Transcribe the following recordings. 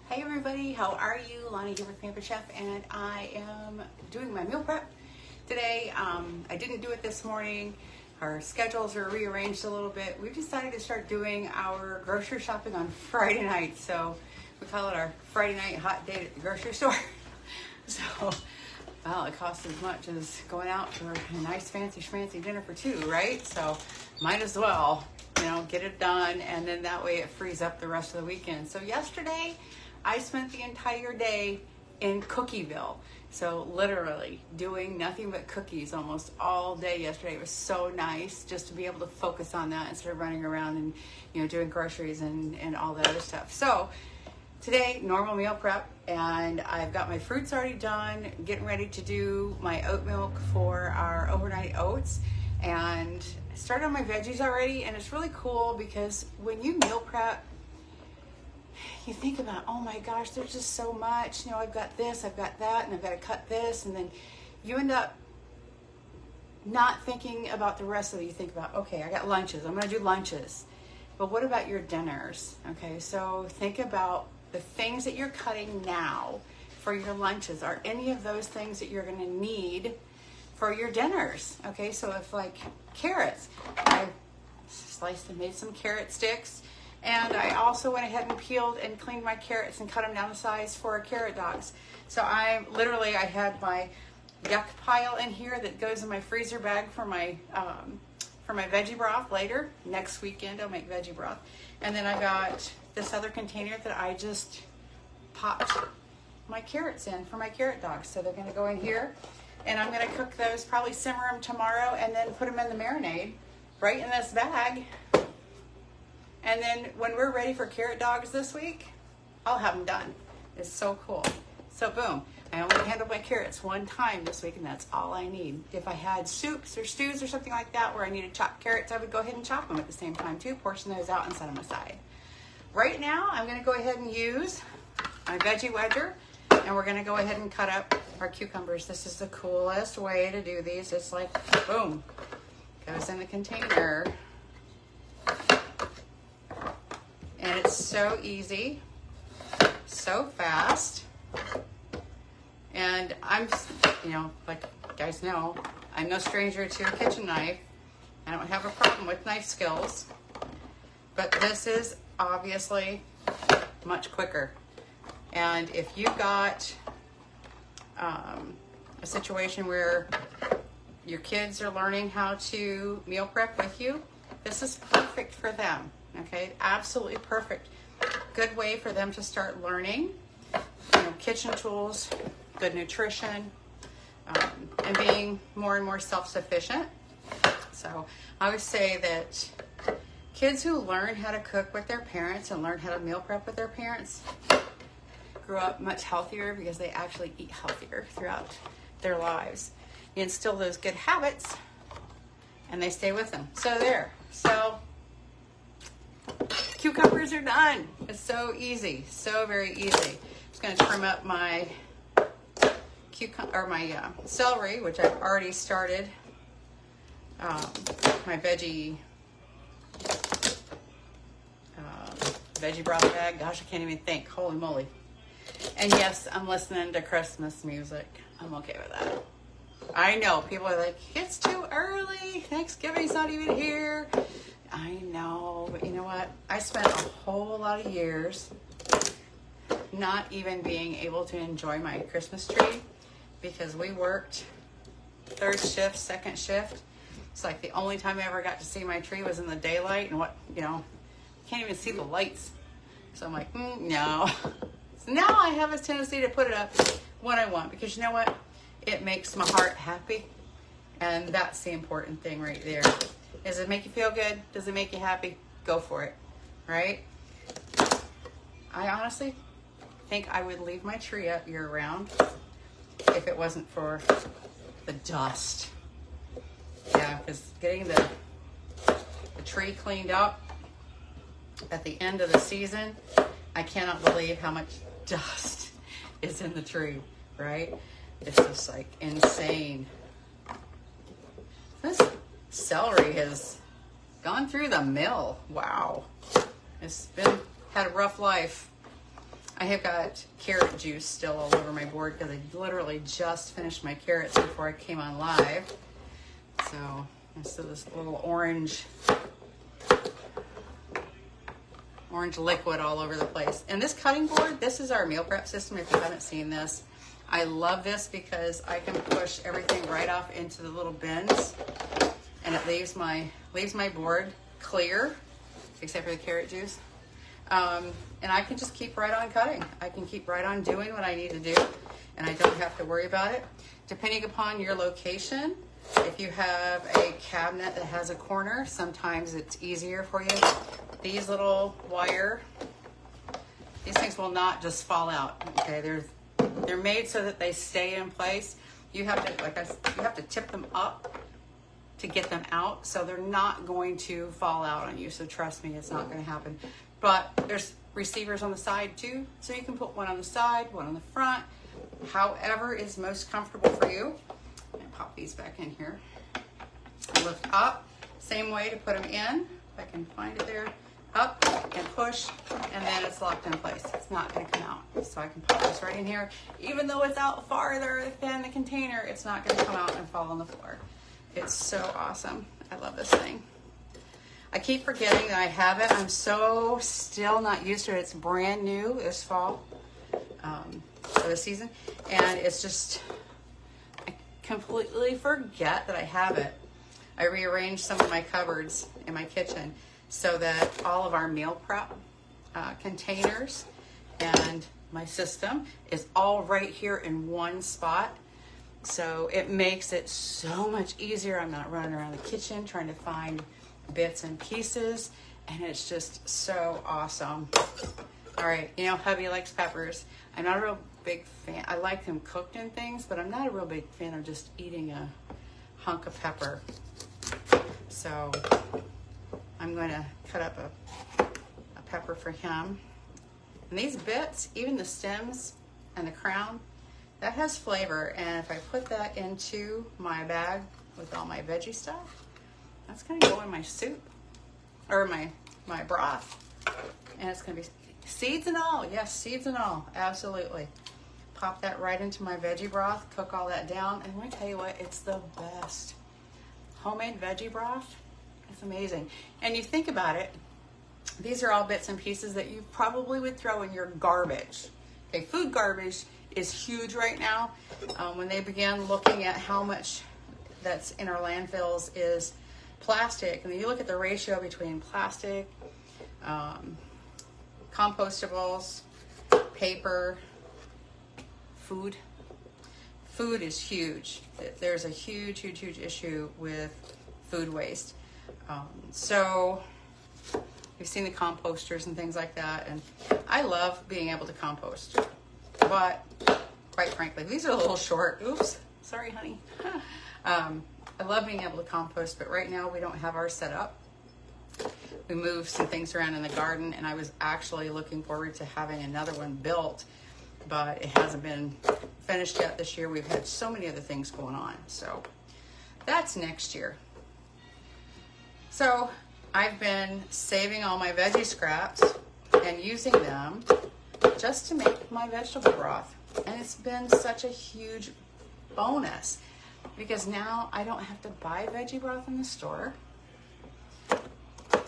Hey everybody, how are you? Lonnie here with Pampered Chef, and I am doing my meal prep today. I didn't do it this morning. Our schedules are rearranged a little bit. We've decided to start doing our grocery shopping on Friday night, so we call it our Friday night hot date at the grocery store. So, well, it costs as much as going out for a nice fancy schmancy dinner for two, right? So, might as well, get it done, and then that way it frees up the rest of the weekend. So yesterday, I spent the entire day in Cookieville. So literally doing nothing but cookies almost all day yesterday. It was so nice just to be able to focus on that instead of running around and doing groceries and all that other stuff. So today, normal meal prep, and I've got my fruits already done, getting ready to do my oat milk for our overnight oats, and I started on my veggies already. And it's really cool because when you meal prep, you think about, oh my gosh, there's just so much, I've got this, I've got that, and I've got to cut this, and then you end up not thinking about the rest of it. You think about, okay, I got lunches, I'm going to do lunches, but what about your dinners? Okay, so think about the things that you're cutting now for your lunches. Are any of those things that you're going to need for your dinners? Okay, so if like carrots, I sliced and made some carrot sticks. And I also went ahead and peeled and cleaned my carrots and cut them down to size for carrot dogs. So I had my yuck pile in here that goes in my freezer bag for my veggie broth later. Next weekend I'll make veggie broth. And then I got this other container that I just popped my carrots in for my carrot dogs. So they're going to go in here, and I'm going to cook those, probably simmer them tomorrow, and then put them in the marinade right in this bag. And then when we're ready for carrot dogs this week, I'll have them done. It's so cool. So boom, I only handled my carrots one time this week, and that's all I need. If I had soups or stews or something like that where I needed chopped carrots, I would go ahead and chop them at the same time too, portion those out and set them aside. Right now, I'm gonna go ahead and use my Veggie Wedger, and we're gonna go ahead and cut up our cucumbers. This is the coolest way to do these. It's like, boom, goes in the container. And it's so easy, so fast. And I'm, like you guys know, I'm no stranger to a kitchen knife. I don't have a problem with knife skills. But this is obviously much quicker. And if you've got a situation where your kids are learning how to meal prep with you, this is perfect for them. Okay, absolutely perfect. Good way for them to start learning, kitchen tools, good nutrition, and being more and more self-sufficient. So I always say that kids who learn how to cook with their parents and learn how to meal prep with their parents grow up much healthier because they actually eat healthier throughout their lives. You instill those good habits and they stay with them. So there. So cucumbers are done. It's so easy, so very easy. I'm just going to trim up my celery, which I've already started. My veggie broth bag. Gosh, I can't even think. Holy moly! And yes, I'm listening to Christmas music. I'm okay with that. I know people are like, it's too early. Thanksgiving's not even here. I know, but you know what? I spent a whole lot of years not even being able to enjoy my Christmas tree because we worked third shift, second shift. It's like the only time I ever got to see my tree was in the daylight, and can't even see the lights. So I'm like, no. So now I have a tendency to put it up when I want, because you know what? It makes my heart happy, and that's the important thing right there. Does it make you feel good? Does it make you happy? Go for it, right? I honestly think I would leave my tree up year-round if it wasn't for the dust. Yeah, because getting the tree cleaned up at the end of the season, I cannot believe how much dust is in the tree, right? It's just like insane. This celery has gone through the mill. Wow. It's had a rough life. I have got carrot juice still all over my board because I literally just finished my carrots before I came on live. So this little orange liquid all over the place. And this cutting board, this is our meal prep system if you haven't seen this. I love this because I can push everything right off into the little bins, and it leaves my board clear, except for the carrot juice. And I can just keep right on cutting. I can keep right on doing what I need to do, and I don't have to worry about it. Depending upon your location, if you have a cabinet that has a corner, sometimes it's easier for you. These little wire, these things will not just fall out. Okay, they're made so that they stay in place. You have to, you have to tip them up to get them out, so they're not going to fall out on you. So trust me, it's not going to happen. But there's receivers on the side too, so you can put one on the side, one on the front, however is most comfortable for you. I'm gonna pop these back in here. Lift up, same way to put them in. If I can find it there. Up and push, and then it's locked in place. It's not going to come out. So I can pop this right in here. Even though it's out farther than the container, it's not going to come out and fall on the floor. It's so awesome. I love this thing. I keep forgetting that I have it. I'm so still not used to it. It's brand new this fall for the season, and it's just, I completely forget that I have it. I rearranged some of my cupboards in my kitchen so that all of our meal prep containers and my system is all right here in one spot. So it makes it so much easier. I'm not running around the kitchen trying to find bits and pieces, and it's just so awesome. All right, you know, hubby likes peppers. I'm not a real big fan. I like them cooked in things, but I'm not a real big fan of just eating a hunk of pepper. So I'm going to cut up a pepper for him. And these bits, even the stems and the crown, that has flavor. And if I put that into my bag with all my veggie stuff, that's going to go in my soup, or my broth. And it's going to be seeds and all. Yes, seeds and all. Absolutely. Pop that right into my veggie broth, cook all that down. And let me tell you what, it's the best. Homemade veggie broth. It's amazing. And you think about it, these are all bits and pieces that you probably would throw in your garbage. Okay, food garbage is huge right now. When they began looking at how much that's in our landfills is plastic, and you look at the ratio between plastic, compostables, paper, food. Food is huge. There's a huge issue with food waste. So we've seen the composters and things like that, and I love being able to compost, but quite frankly, these are a little short. Oops, sorry, honey. I love being able to compost, but right now we don't have ours set up. We moved some things around in the garden, and I was actually looking forward to having another one built, but it hasn't been finished yet this year. We've had so many other things going on, so that's next year. So I've been saving all my veggie scraps and using them just to make my vegetable broth. And it's been such a huge bonus because now I don't have to buy veggie broth in the store,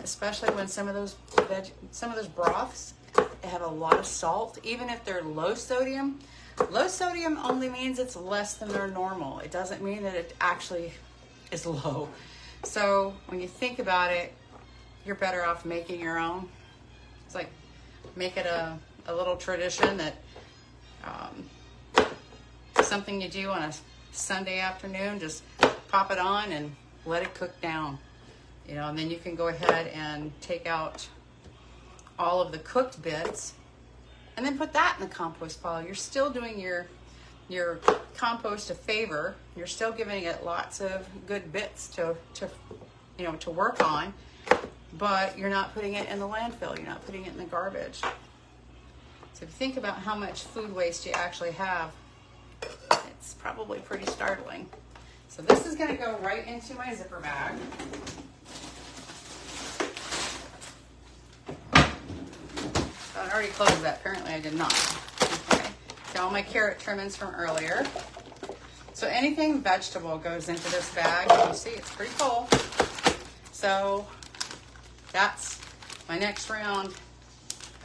especially when some of those broths have a lot of salt. Even if they're low sodium only means it's less than their normal. It doesn't mean that it actually is low. So when you think about it, you're better off making your own. It's like, make it a little tradition that something you do on a Sunday afternoon, just pop it on and let it cook down. You know, and then you can go ahead and take out all of the cooked bits and then put that in the compost pile. You're still doing your compost a favor. You're still giving it lots of good bits to work on, but you're not putting it in the landfill. You're not putting it in the garbage. So if you think about how much food waste you actually have, it's probably pretty startling. So this is going to go right into my zipper bag. Got our already closed that. Apparently I did not. Okay. Got all my carrot trimmings from earlier. So anything vegetable goes into this bag. You see it's pretty full. So that's my next round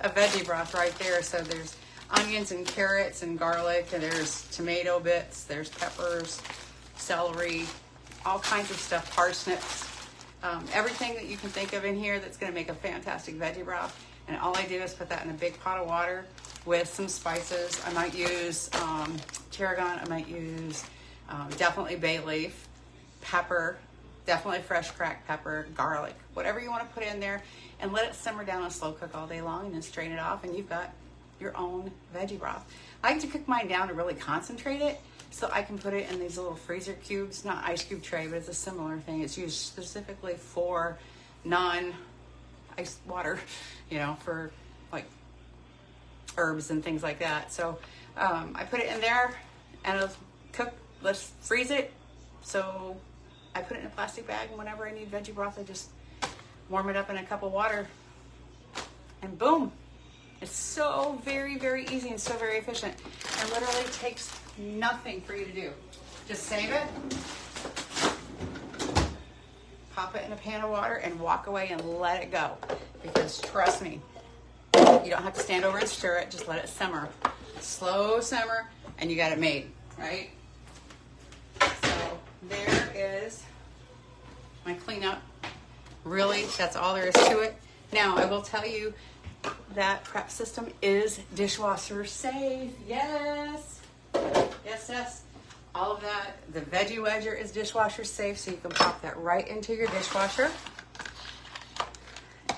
of veggie broth right there. So there's onions and carrots and garlic, and there's tomato bits, there's peppers, celery, all kinds of stuff, parsnips, everything that you can think of in here that's going to make a fantastic veggie broth. And all I do is put that in a big pot of water with some spices. I might use tarragon, I might use definitely bay leaf, pepper, definitely fresh cracked pepper, garlic, whatever you want to put in there, and let it simmer down on slow cook all day long, and then strain it off, and you've got your own veggie broth. I like to cook mine down to really concentrate it, so I can put it in these little freezer cubes, not ice cube tray, but it's a similar thing. It's used specifically for non-ice water, you know, for like herbs and things like that. So I put it in there and it'll cook. Let's freeze it. So I put it in a plastic bag, and whenever I need veggie broth, I just warm it up in a cup of water, and boom. It's so very, very easy and so very efficient. It literally takes nothing for you to do. Just save it, pop it in a pan of water, and walk away and let it go. Because trust me, you don't have to stand over and stir it. Just let it simmer. Slow simmer, and you got it made, right? So there is my cleanup. Really, that's all there is to it. Now, I will tell you, that prep system is dishwasher safe. Yes. Yes, yes. All of that. The Veggie Wedger is dishwasher safe, so you can pop that right into your dishwasher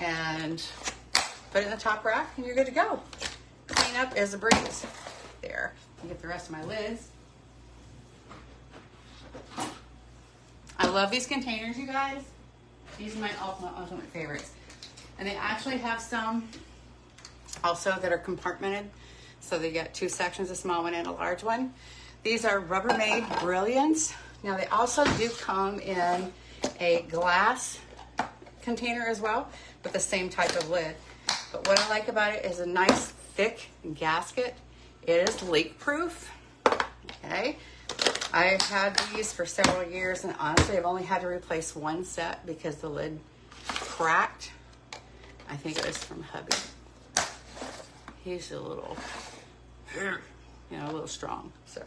and put it in the top rack, and you're good to go. Clean up is a breeze. There. You get the rest of my lids. I love these containers, you guys. These are my ultimate favorites. And they actually have some also that are compartmented. So they got two sections, a small one and a large one. These are Rubbermaid Brilliance. Now they also do come in a glass container as well with the same type of lid. But what I like about it is a nice thick gasket. It is leak proof. Okay. I've had these for several years, and honestly I've only had to replace one set because the lid cracked. I think it was from hubby. He's a little, you know, a little strong. So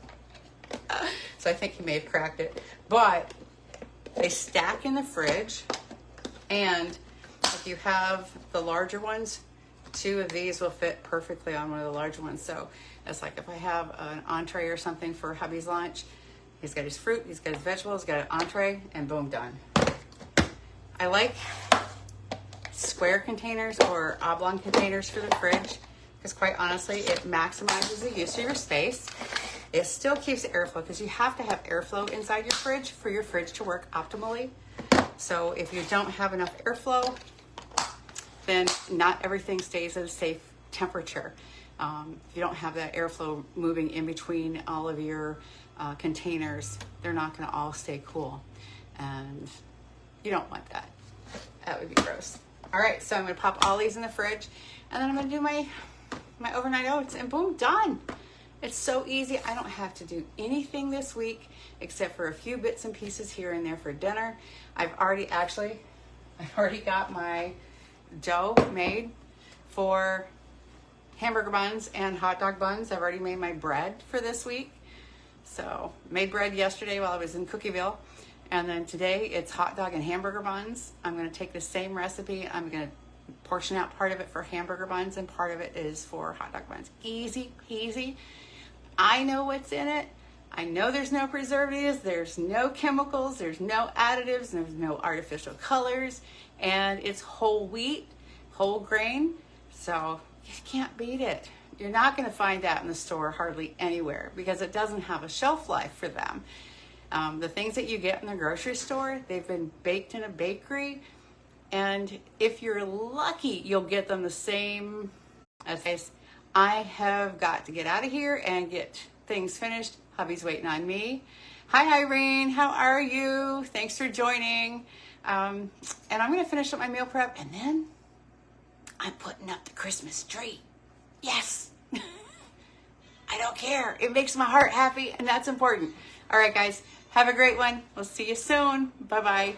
I think he may have cracked it. But they stack in the fridge, and if you have the larger ones, two of these will fit perfectly on one of the larger ones. So it's like if I have an entree or something for hubby's lunch, he's got his fruit, he's got his vegetables, he's got an entree, and boom, done. I like square containers or oblong containers for the fridge because quite honestly, it maximizes the use of your space. It still keeps airflow because you have to have airflow inside your fridge for your fridge to work optimally. So if you don't have enough airflow, then not everything stays at a safe temperature. If you don't have that airflow moving in between all of your containers, they're not going to all stay cool. And you don't want that. That would be gross. All right, so I'm going to pop all these in the fridge, and then I'm going to do my overnight oats, and boom, done. It's so easy. I don't have to do anything this week except for a few bits and pieces here and there for dinner. I've already got my dough made for hamburger buns and hot dog buns. I've already made my bread for this week. So made bread yesterday while I was in Cookieville. And then today it's hot dog and hamburger buns. I'm going to take the same recipe. I'm going to portion out part of it for hamburger buns and part of it is for hot dog buns. Easy peasy. I know what's in it. I know there's no preservatives, there's no chemicals, there's no additives, there's no artificial colors, and it's whole wheat, whole grain, so you can't beat it. You're not going to find that in the store hardly anywhere because it doesn't have a shelf life for them. The things that you get in the grocery store, they've been baked in a bakery, and if you're lucky, you'll get them the same as I have got to get out of here and get things finished. Hubby's waiting on me. Hi, Irene. How are you? Thanks for joining. And I'm going to finish up my meal prep, and then I'm putting up the Christmas tree. Yes. I don't care. It makes my heart happy, and that's important. All right, guys. Have a great one. We'll see you soon. Bye-bye.